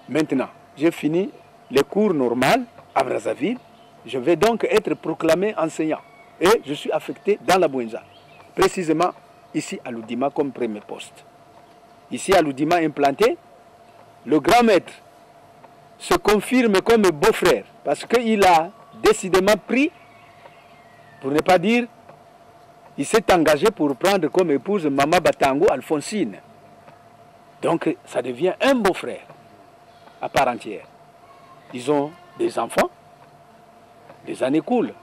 Maintenant, j'ai fini les cours normaux à Brazzaville. Je vais donc être proclamé enseignant. Et je suis affecté dans la Bouenza. Précisément ici à Loudima comme premier poste. Ici à Loudima implanté, le grand maître se confirme comme beau-frère parce qu'il a décidément pris, pour ne pas dire, il s'est engagé pour prendre comme épouse Mama Batango Alphonsine. Donc ça devient un beau-frère à part entière. Ils ont des enfants, les années coulent.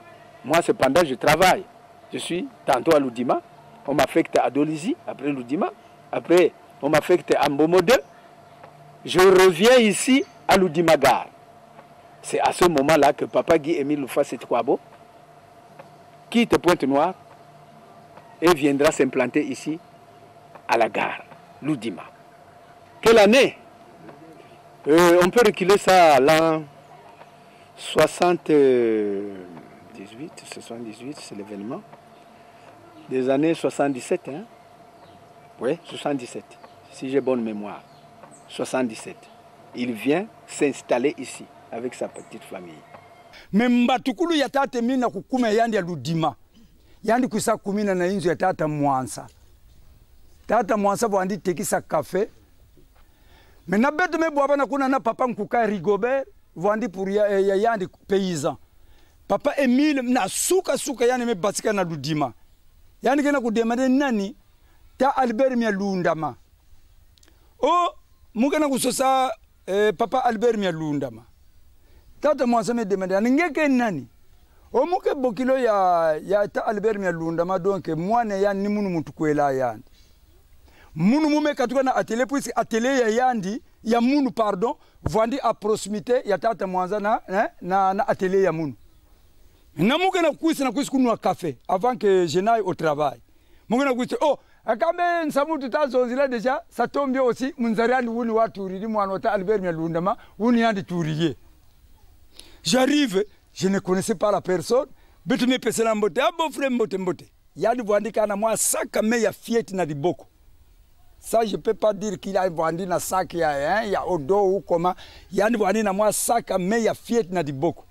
Moi cependant je travaille. Je suis tantôt à Loudima, on m'affecte à Dolisie, après Loudima, après on m'affecte à Mbomo 2. Je reviens ici à Loudima Gare. C'est à ce moment-là que Papa Guy Émile Loufa-Setkwabo quitte Pointe-Noire et viendra s'implanter ici à la gare, Loudima. Quelle année? On peut reculer ça à l'an 78, c'est l'événement. Des années 77, hein? Oui, 77, si j'ai bonne mémoire. 77. Il vient s'installer ici avec sa petite famille. Mais mbatukulu ya tate mina kukume yandi ya Loudima. Yandi kusa kumina na inzu ya tata Mwansa. Tata Mwansa wandi tekisa kafe. Mais na beto me bwaba na kuna na papa nkuka Rigobert wandi pour ya yandi paysan. Papa Emile na suka yani me basika na Loudima. Yandi kena kudemande nani ta Albert Mia Lundama. O mukena kusosa papa Albert Mia Lundama. Tata Mwansa me demande ngeke nani. O muke bokilo ya ta Albert Mia Lundama donc mwana ya ni munu mutukwela yandi. Munu mume katuka na atelier puisque atelier ya yandi ya munu pardon vandi à proximité ya tata Mwanza na atelier ya munu. Na muke na kuisi kunwa café avant que je n'aille au travail. Muke na kuisi oh akambe nsamu tutazonzila déjà ça tombe bien aussi munzariani wuni waturiri mwana wa ta Albert Mia Lundama wuni yandi turiye. J'arrive, je ne connaissais pas la personne. Betu me pesela mbote, abo frère mbote. Yandi vandi kana moi sac mais ya fieti na diboko. Ça, je ne peux pas dire qu'il a vendu na sac, il y a odo ou comment. Yandi vendu na moi sac, mais il y a fiet na di beaucoup.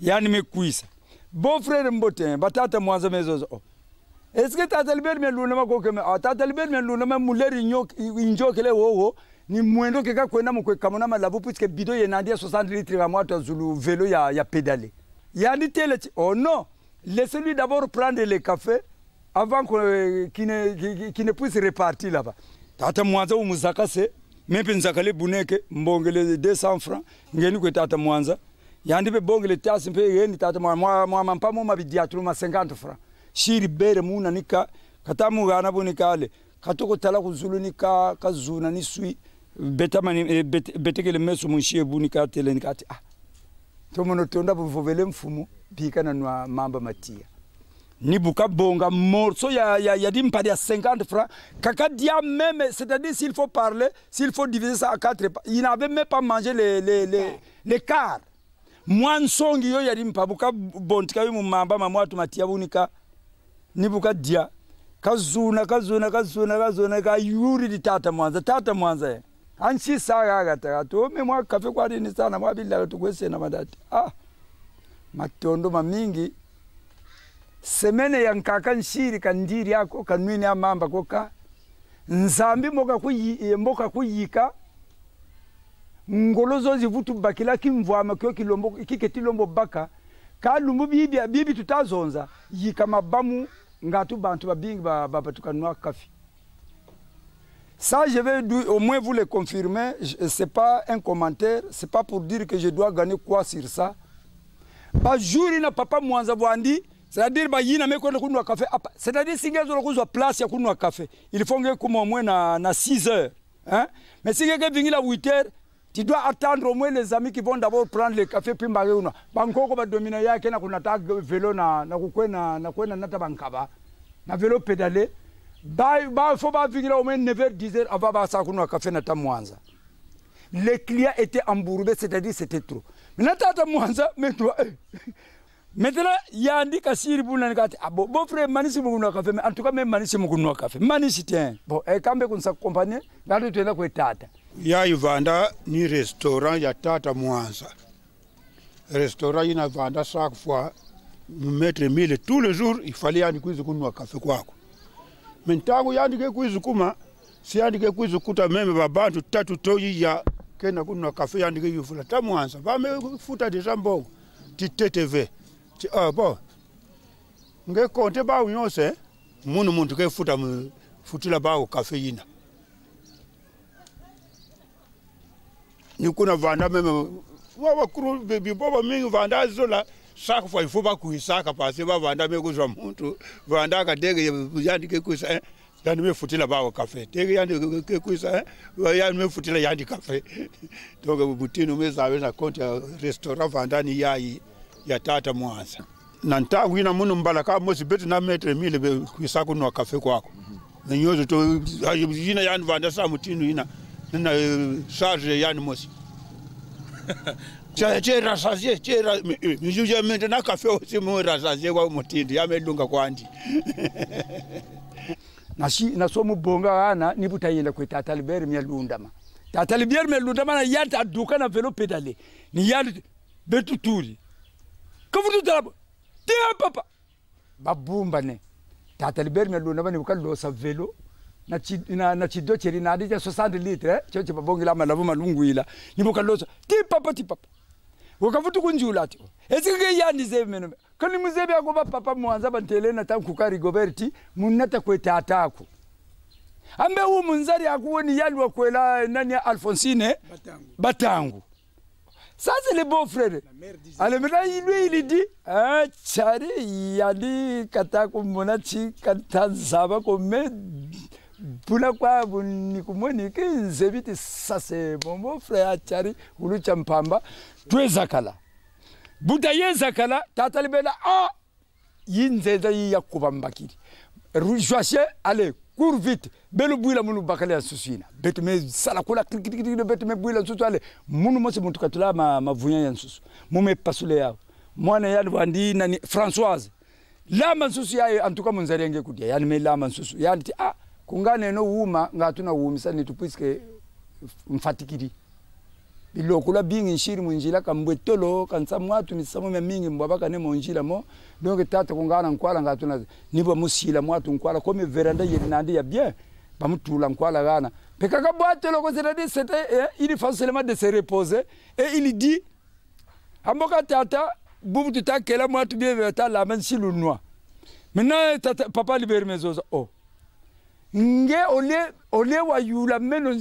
Yandi me kuisa. Bon frère Mbote, batata mwanza mezozo. Est-ce que tata Albert Mia Lundama kokeme? Tata Albert Mia Lundama muleri injo kele wowo ni mwendo keka kwenda mkwe kamona malabu puisque bidon yenandia 60 litres à moi zulu vélo ya pédalé. Yandi tele oh non, laissez-lui d'abord prendre le café avant qu'il ne puisse repartir là-bas. Tata Mwanza umuzakase mepe nzakale buneke mbongele 200 francs ngeni kwe tata Mwanza yandi be bongele tasi mpe yeni tata mwa mampamo mabidia tuluma 50 francs shiri bere muna nika katamu gana bunikale katoko tala kuzulu nika kazuna nisui betamani betekele meso munshie bunika tele nikati to mono tonda buvovele mfumu bika na nwa mamba matia ni buka bonga morceau ya dimpadi à 50 francs kaka dia même c'est-à-dire s'il faut parler s'il faut diviser ça à 4 il n'avait même pas mangé les quarts moi nsongi yo ya dimpa buka bontika yo mumamba mamwa tumatia bunika ni buka dia kazuna ka yuri di tata Mwanza anchi saga gata to me mwa kafe kwa dini sana mwa bila tukwese na madati matondo mamingi semene ya nkaka nshiri kandiri yako kanwini ya mamba koka nzambi mboka kuyika ngolozo zivutu bakila kimvwama kyo kilombo kiketilombo baka kalumbu bibi tutazonza yika mabamu ngatu bantu babingi babatukanwa kafi. Ça je vais au moins vous le confirmer, c'est pas un commentaire, c'est pas pour dire que je dois gagner quoi sur ça. Ba jouri na papa Mwanza Bwandi. C'est-à-dire bah yina me kwenda kunwa café. C'est-à-dire si ngezo lokuzwa place ya kunwa café, il faut que comme au moins na 6 heures, hein? Mais si ngeke vingila 8 heures, tu dois attendre au moins les amis qui vont d'abord prendre le café puis mbare una. Bankoko ba domina yake na kunata vélo na kukwena na kwenda nata bankaba. Na vélo pédalé. Ba faut pas vingila au moins 9h 10h avant ba sa kunwa café na ta Mwanza. Les clients étaient embourbés, c'est-à-dire c'était trop. Mais na ta Mwanza mais toi maintenant, il y a un dit que si vous n'avez pas bon frère, manisi mounou café, mais en tout cas même manisi mounou café, manisi tiens. Bon, et quand même qu'on s'accompagne, là tu es là quoi tata. ya ivanda ni restaurant ya Tata Mwanza. Restaurant ina vanda chaque fois mettre 1000 tous les jours, il fallait yandi kuizi kunwa kafe kwako. Mentangu yandi ke kuizi kuma si yandi ke kuizi kuta meme babantu tatu toyi ya kena kunwa kafe yandi ke yufula ta Mwanza ba me futa deja mbongo ti TTV ti bon nge konte ba unyose muntu ke futa futila ba kafe yina ni kuna vanda meme wa kuru bebi boba mingi vanda zola chaque fois il faut pas kuisaka parce que vanda me kuzwa muntu vanda ka dege yandi ke kuisa yandi me futila ba kafe dege yandi ke kuisa yandi me futila yandi kafe donc butino me zawe na compte restaurant vanda ni ya Tata Mwanza nanta wina munu mbala ka mosi betu na metre 1000 kuisa kunwa kafe kwako na nyozo to yina yandi vanda sa mutino yina na charge yandi mosi Che rasazie, je maintenant café aussi mon rasazie kwa mutindi yamelunga kwandi. Na somo bonga ana nibutayenda kwa Tata Albert Myalundama. Tata Albert Myalundama na yata aduka na velo pedale. Ni yata betu tuli. Kafutu talabo. Tia papa. Babumba ne. Tata Albert Myalundama ni ukalosa velo. Na chido cheri na adija 60 litre choche babongi la malavu malungu ila nibuka loso ti papa wakafutu kunjula ati ezike yandi zebe kani muzebe agoba papa Mwanza bantele na tankukari goberti munata kweta ataku ambe hu munzari akuoni yalwa kwela nani Alphonsine Batangu sasa le beau frère alemera il dit chare yali kataku monachi katanzaba kome Pula kwa nikumoni kinzebiti sase mon frère Chari ulucha mpamba tweza kala budaye zakala tatalibela yinzeza yakubambakiri rujwashe allez cours vite belu buila munu bakale susina betu me sala kula klikikiki betu me buila susu ale munu mose muntu katula mavunya ya susu mume pasule yao mwana yalwandi nani Françoise lama susu yae antuka munzari yange kudia yani me lama susu yani kungane no wuma ngatuna wumisa nitupiske mfatikiri bilokula bingi nshiri munjila kambwetolo kansa mwatu ni samu mingi mbabaka ne monjila mo donc tata kungana nkwala ngatuna nibo musila mwatu nkwala comme veranda yinandi ya bien bamutula nkwala gana pekaka bwatelo ko zera de c'était il faut seulement de se reposer et il dit amboka tata bubu tutakela mwatu bien veta la mensilu noa maintenant tata papa libère mezoza nge ole wa yula meno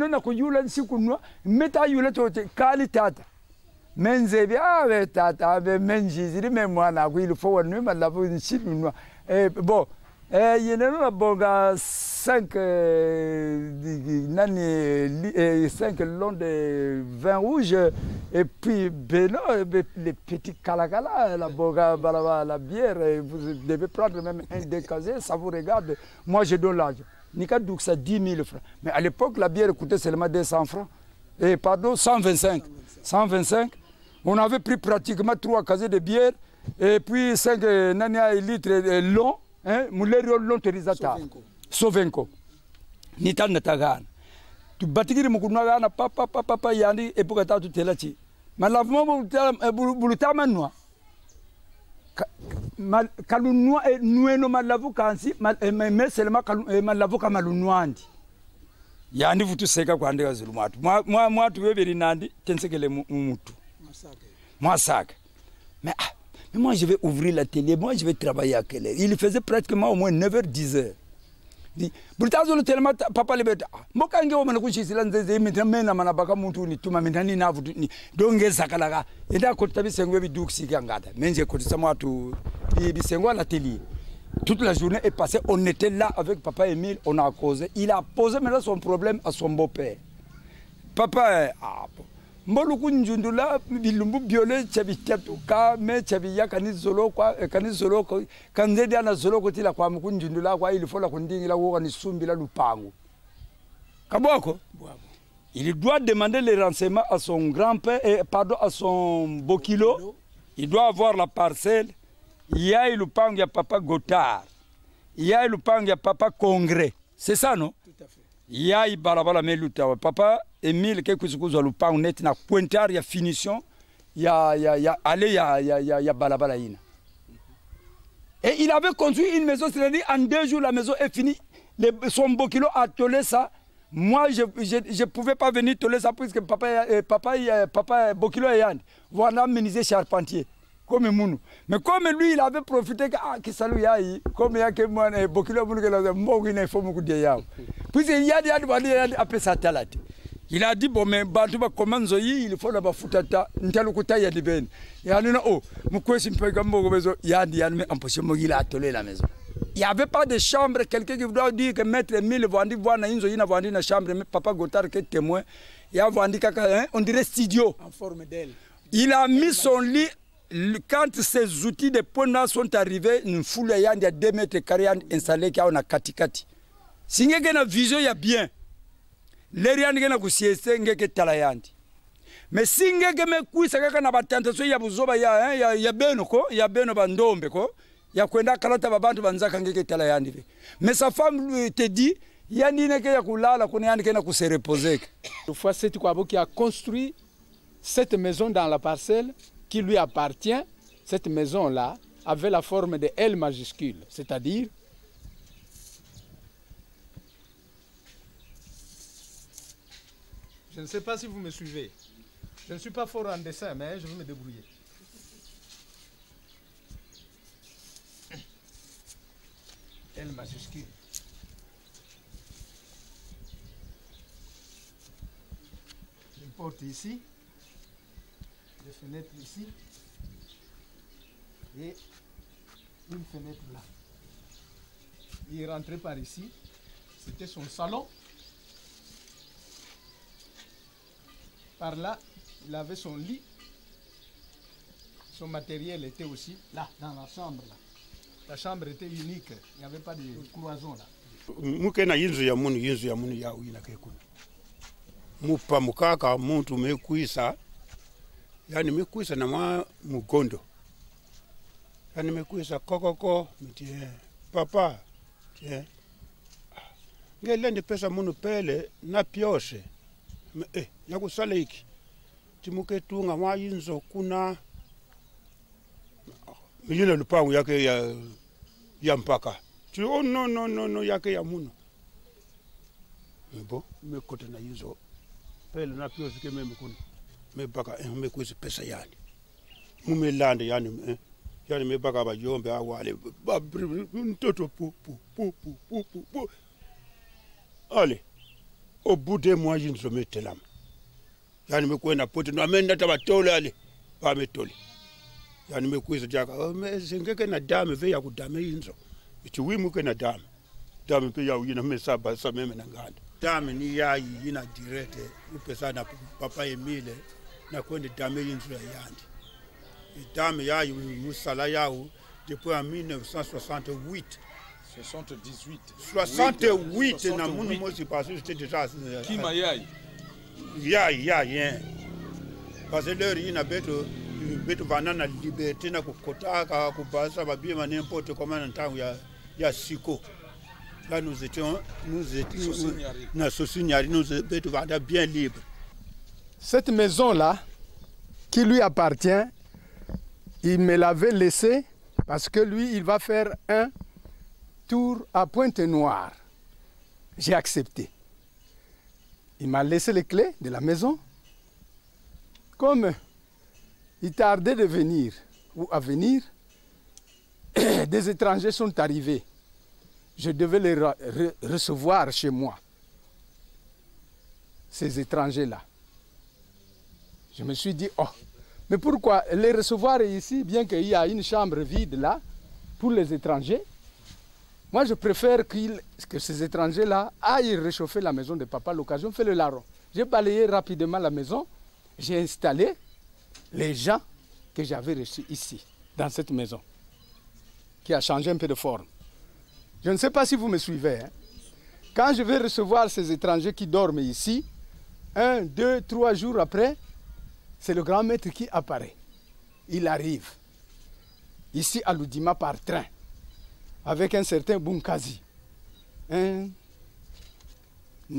na kuyula nsiku nwa meta yula tote kali tata menzebi ave tata ave menjiziri memwana kwili fo wanu malabu nsiku nwa bon yeneno na bonga 5 longs de vin rouge et puis beno les petits calacala la bonga la bière vous devez prendre même un décasé ça vous regarde moi je donne l'âge nika donc ça 10 000 francs mais à l'époque la bière coûtait seulement 200 francs et pardon 125 on avait pris pratiquement 3 casiers de bière et puis 5 litres long hein mulerio lonterizata Sovenko nitana tagana tu batigiri mukunwa gana papa yandi epoka tatu telachi malavuma bulutama noa kalunwa nueno malavu kansi meselema malavu kamalunwandi yandi vutu seka kwandika zulu mwatu beberi nandi tensekele mutu mwasaka mais moi je vais ouvrir l'atelier, moi je vais travailler à quelle heure? Il faisait pratiquement au moins 9h, 10h. Dit, Brutazo tellement papa libeta. Mokange o manakushi silanze mena manabaka muntu ni tuma mindani na vudu ni donge zakalaga. Enda kota bisengwe biduksi ngata. Menje kota mwatu bisengwa l'atelier. Toute la journée est passée, on était là avec papa Émile, on a causé. Il a posé maintenant son problème à son beau-père. Papa mboluku njundula bilumbu biole chabitatu ka me chabiya kanizolo kwa kanzedi ana zolo ko tila kwa mkunjundula kwa ili fola kundingila wo ni sumbila lupango kaboko il doit demander les renseignements à son grand-père et pardon à son bokilo il doit avoir la parcelle il y a lupango ya papa Gotard il y a lupango ya papa Congrès c'est ça non tout à fait yai balabala meluta papa Emile ke kuzukuzo lupango net na pointeur ya finition ya balabala ina. Et il avait construit une maison, c'est-à-dire en 2 jours la maison est finie. Son bokilo a tolé ça. Moi je pouvais pas venir toler ça puisque papa bokilo est yand. Voilà menuisier charpentier. Comme Mounou. Mais comme lui, il avait profité que salut yaï, comme il y a que moi, bokilo mounou que la mounou il faut beaucoup de yaou. Puis il y a après ça talat. Il a dit bon mais bantuba comment zoyi il faut d'abord futata ntalukuta ya dibeni. Ya nina oh mukwesi mpega mbogo bezo ya ndi me empêcher mo il a tolé la maison. Il n'y avait pas de chambre, quelqu'un qui doit dire que maître Emile Vandi voit na inzo ina Vandi na chambre, mais papa Gotard qui est témoin, il a Vandi kaka on dirait studio en forme d'aile. Il a mis son lit quand ces outils de pona sont arrivés, une foule yandi à 2 mètres carrés installé qui a on a katikati. Si ngeke na vision ya bien. Leriani ngena kusiese ngeke talayandi. Mais si ngeke me kuisa kaka na batentation ya buzoba ya beno ko, ya beno bandombe ko, ya kwenda kalata babantu banzaka ngeke talayandi. Mais sa femme lui te dit yandi neke ya kulala kuni yandi kena kuse reposer. Une fois c'est Kwabo qui a construit cette maison dans la parcelle qui lui appartient. Cette maison-là avait la forme de L majuscule, c'est-à-dire je ne sais pas si vous me suivez. Je ne suis pas fort en dessin, mais je vais me débrouiller. L majuscule. Une porte ici. Des fenêtres ici. Et une fenêtre là. Il rentrait par ici. C'était son salon. Par là, il avait son lit. Son matériel était aussi là, dans la chambre. Là. La chambre était unique. Il n'y avait pas de cloison là. Mukena yinzu ya munu ya uina kekuna. Mupa mukaka muntu mekuisa. Yani mekuisa na mwa mugondo. Yani mekuisa kokoko mitie papa. Tie. Ngelende pesa munu pele na pioshe. Ya kusala iki timuketunga mwa yinzo kuna yile lupango yake ya mpaka ti oh no yake ya muno bo mekote na yinzo pele na pio sike meme kuna mepaka mekwisi pesa yani mumelande yani yani mepaka bajombe awale mtoto pu ale au bout de mois je ne me mette là. Yani me kwenda pote no amenda tabatole ale ba metole. Yani me kwisa jaka me singeke na dame ve ya kudame inzo. Iti wimuke na dame. Dame pe ya uyina me saba sa meme na nganda. Dame ni ya yina direct upesa na papa Emile na kwenda dame inzo ya yandi. Dame ya musala yao depuis en 1968. 68 na munu mosi parce que j'étais déjà qui m'a yai parce que leur ina beto banana liberté na kukotaka kubasa babima n'importe comment en temps ya siko là nous étions na sosignari nous beto vanda bien libre. Cette maison là qui lui appartient, il me l'avait laissé parce que lui il va faire un tour à Pointe-Noire. J'ai accepté. Il m'a laissé les clés de la maison. Comme il tardait de venir ou à venir, des étrangers sont arrivés. Je devais les recevoir chez moi. Ces étrangers-là. Je me suis dit, oh, mais pourquoi les recevoir ici, bien qu'il y a une chambre vide là, pour les étrangers? Moi, je préfère que ces étrangers-là aillent réchauffer la maison de papa. L'occasion fait le larron. J'ai balayé rapidement la maison. J'ai installé les gens que j'avais reçus ici, dans cette maison, qui a changé un peu de forme. Je ne sais pas si vous me suivez. Hein. Quand je vais recevoir ces étrangers qui dorment ici, 1, 2, 3 jours après, c'est le grand maître qui apparaît. Il arrive ici à Loudima par train, avec un certain Bunkazi.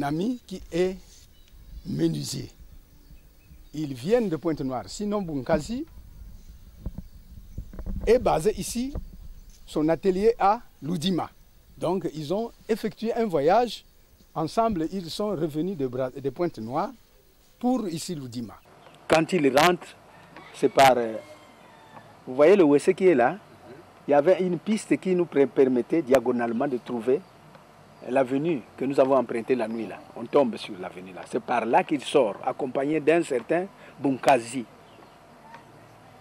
ami qui est menuisier. Ils viennent de Pointe-Noire. Sinon, Bunkazi est basé ici, son atelier à Loudima. Donc, ils ont effectué un voyage. Ensemble, ils sont revenus de Pointe-Noire pour ici Loudima. Quand ils rentrent, c'est par... vous voyez le Wessé qui est là? Il y avait une piste qui nous permettait diagonalement de trouver l'avenue que nous avons empruntée la nuit là. On tombe sur l'avenue là. C'est par là qu'il sort, accompagné d'un certain Bunkazi,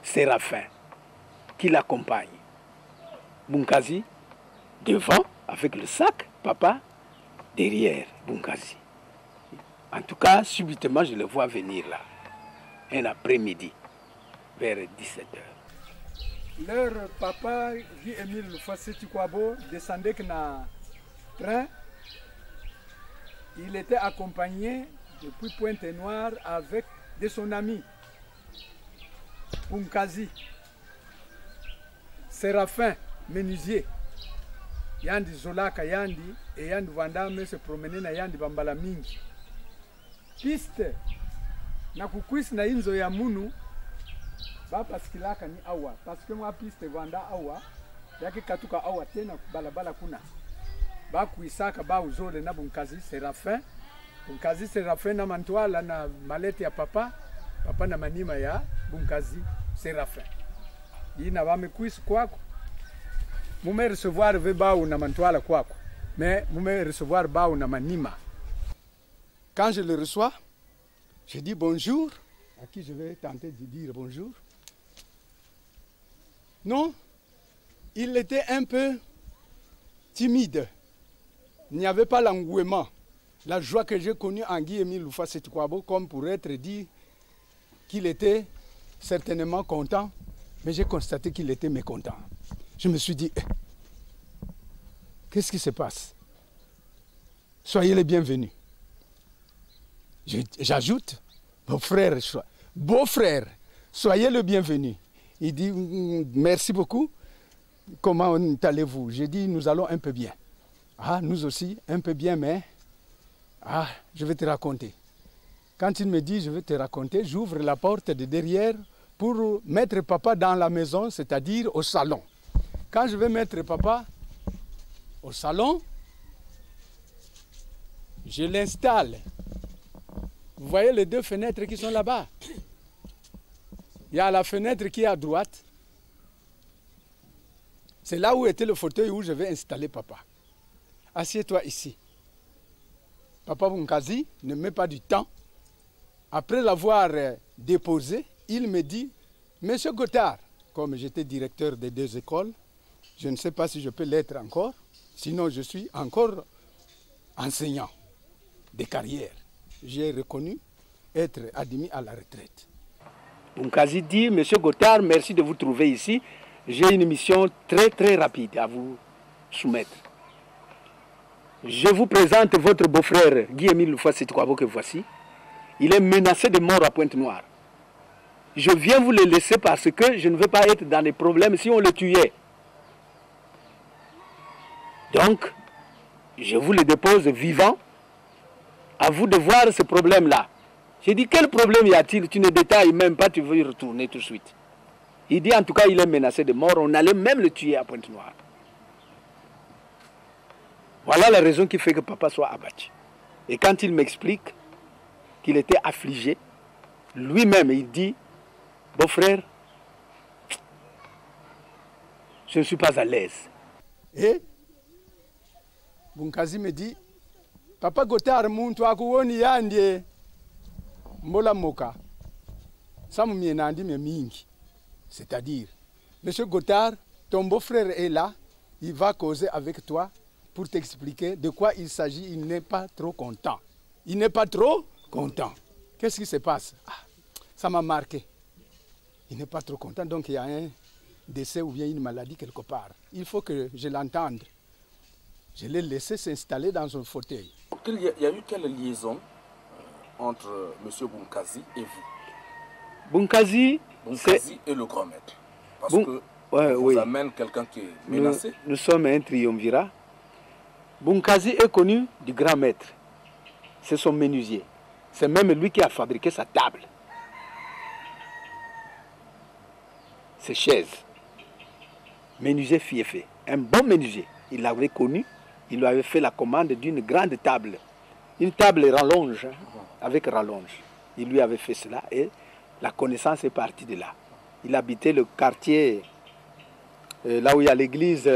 Séraphin, qui l'accompagne. Bunkazi, devant, avec le sac, papa, derrière Bunkazi. En tout cas, subitement, je le vois venir là, un après-midi, vers 17h. Leur papa, Guy-Émile Fassi-Tikwabo, descendait dans train. Il était accompagné depuis Pointe-Noire avec de son ami, Bunkazi, Séraphin, menuisier. Yandi Zolaka Yandi, et Yandi Vandame se promener na Yandi Bambala mingi. Piste, na kukwisi na inzo ya munu, ba paskilaka ni awa, parce que moi piste vanda awa, yaki katuka awa tena balabala kuna. Ba kuisaka ba uzole na Bunkazi Séraphin. Bunkazi Séraphin na mantwala na malete ya papa, papa na manima ya Bunkazi Séraphin. Yina ba mekuisi kwako. Mume recevoir ve ba na mantwala kwako. Mais mume recevoir ba na manima. Quand je le reçois, je dis bonjour, à qui je vais tenter de dire bonjour. Non, il était un peu timide. Il n'y avait pas l'engouement, la joie que j'ai connue en Guy-Émile Fassi-Tikwabo, comme pour être dit qu'il était certainement content, mais j'ai constaté qu'il était mécontent. Je me suis dit, qu'est-ce qui se passe? Soyez les bienvenus. J'ajoute, beau-frère, soyez le bienvenu. Il dit, merci beaucoup, comment allez-vous? J'ai dit, nous allons un peu bien. Ah, nous aussi, un peu bien, mais je vais te raconter. Quand il me dit, je vais te raconter, j'ouvre la porte de derrière pour mettre papa dans la maison, c'est-à-dire au salon. Quand je vais mettre papa au salon, je l'installe. Vous voyez les deux fenêtres qui sont là-bas. Il y a la fenêtre qui est à droite. C'est là où était le fauteuil où je vais installer papa. Assieds-toi ici. Papa Bunkazi ne met pas du temps. Après l'avoir déposé, il me dit, Monsieur Gothard, comme j'étais directeur des deux écoles, je ne sais pas si je peux l'être encore, sinon je suis encore enseignant de carrière. J'ai reconnu être admis à la retraite. Bunkazi dit, Monsieur Gothard, merci de vous trouver ici. J'ai une mission très rapide à vous soumettre. Je vous présente votre beau-frère Guy-Émile Fassi-Tikwabo que voici. Il est menacé de mort à Pointe-Noire. Je viens vous le laisser parce que je ne veux pas être dans les problèmes si on le tuait. Donc, je vous le dépose vivant. À vous de voir ce problème-là. J'ai dit, quel problème y a-t-il? Tu ne détailles même pas, tu veux y retourner tout de suite. Il dit, en tout cas, il est menacé de mort. On allait même le tuer à Pointe-Noire. Voilà la raison qui fait que papa soit abattu. Et quand il m'explique qu'il était affligé, lui-même, il dit, beau-frère, je ne suis pas à l'aise. Et Bunkazi me dit, Papa Gothard muntu akuoni yandie mbola moka. Samu mienandi me mingi. C'est-à-dire, Monsieur Gothard, ton beau-frère est là, il va causer avec toi pour t'expliquer de quoi il s'agit. Il n'est pas trop content. Il n'est pas trop content. Qu'est-ce qui se passe? Ça m'a marqué. Il n'est pas trop content, donc il y a un décès ou bien une maladie quelque part. Il faut que je l'entende. Je l'ai laissé s'installer dans un fauteuil. Il y a eu quelle liaison entre M. Bunkazi et vous? Bunkazi et le grand maître. Parce que vous amène quelqu'un qui est menacé. Nous sommes un triumvirat. Bunkazi est connu du grand maître. c'est son menuisier. C'est même lui qui a fabriqué sa table. Ses chaises. Menuisier Fiefé. Un bon menuisier. Il l'avait connu. Il lui avait fait la commande d'une grande table. Une table rallonge, avec rallonge. Il lui avait fait cela et la connaissance est partie de là. Il habitait le quartier, là où il y a l'église,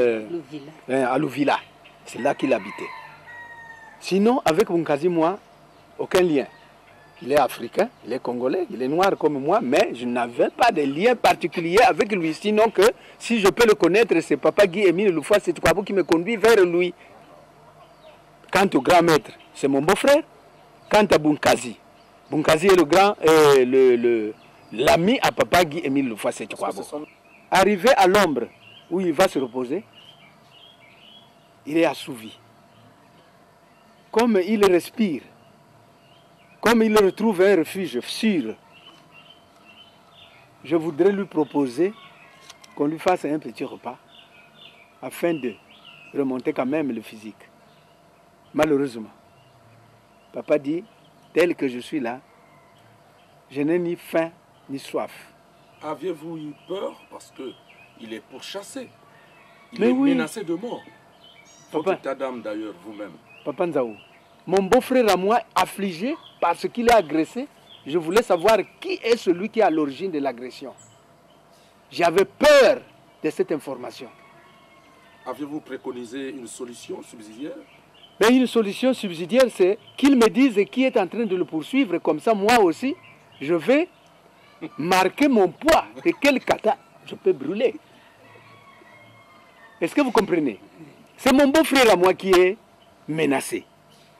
à Louvila. C'est là qu'il habitait. Sinon, avec Bunkazi, moi, aucun lien. Il est africain, il est congolais, il est noir comme moi, mais je n'avais pas de lien particulier avec lui. Sinon que, si je peux le connaître, c'est Papa Guy-Émile Loufoua Sétouabou qui me conduit vers lui. Quant au grand maître, c'est mon beau-frère. Quant à Bunkazi, Bunkazi est le grand, l'ami à Papa Guy-Émile Loufoua Sétouabou. Arrivé à l'ombre où il va se reposer, il est assouvi. Comme il respire, comme il retrouve un refuge sûr, je voudrais lui proposer qu'on lui fasse un petit repas afin de remonter quand même le physique. Malheureusement, papa dit, tel que je suis là, je n'ai ni faim ni soif. Aviez-vous eu peur parce qu'il est pourchassé? Il Mais est oui. menacé de mort. Votre état d'âme d'ailleurs, vous-même. Papa Nzaou, mon beau-frère à moi, affligé parce qu'il est agressé, je voulais savoir qui est celui qui est à l'origine de l'agression. J'avais peur de cette information. Aviez-vous préconisé une solution subsidiaire? Mais une solution subsidiaire, c'est qu'il me dise qui est en train de le poursuivre. Comme ça, moi aussi, je vais marquer mon poids. Et quel kata je peux brûler. Est-ce que vous comprenez? C'est mon beau-frère à moi qui est menacé.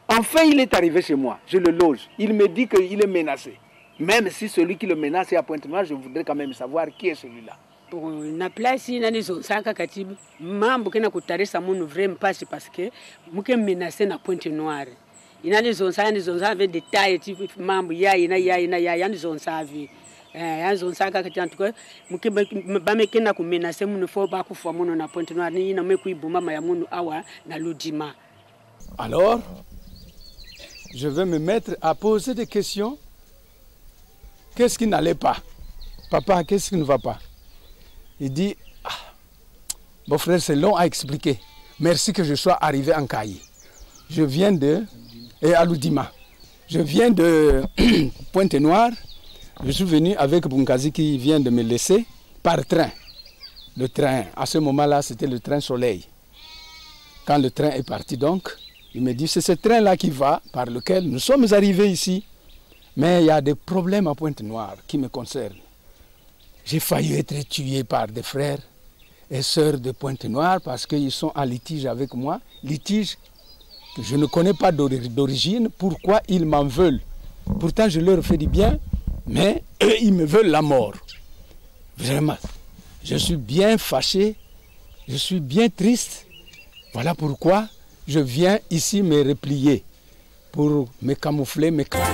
Enfin, il est arrivé chez moi. Je le loge. Il me dit qu'il est menacé. Même si celui qui le menace est à Pointe-Noire, je voudrais quand même savoir qui est celui-là. Na place nani zonzaka katibu mambo kena kutarisa munu vrai mpasi parce que muke menacé na Pointe-Noire. Inani zonzaka ni zonzaka avec détails type mambo ya ni zonzaka vi. Ya zonzaka kati en tout cas muke ba mekena ku menacer munu fo ba ku fo munu na Pointe-Noire ni na meku ibuma ma ya munu awa na Lodima. Alors, je vais me mettre à poser des questions. Qu'est-ce qui n'allait pas? Papa, qu'est-ce qui ne va pas? Il dit, ah, mon frère, c'est long à expliquer. Merci que je sois arrivé en Kayi. Je viens et à Loudima. Je viens de Pointe-Noire. Je suis venu avec Bunkazi qui vient de me laisser par train. Le train, à ce moment-là, c'était le train Soleil. Quand le train est parti donc, il me dit, c'est ce train-là qui va, par lequel nous sommes arrivés ici. Mais il y a des problèmes à Pointe-Noire qui me concernent. J'ai failli être tué par des frères et sœurs de Pointe-Noire parce qu'ils sont en litige avec moi. Litige que je ne connais pas d'origine. Pourquoi ils m'en veulent? Pourtant, je leur fais du bien, mais eux, ils me veulent la mort. Vraiment, je suis bien fâché, je suis bien triste. Voilà pourquoi je viens ici me replier pour me camoufler, me camoufler.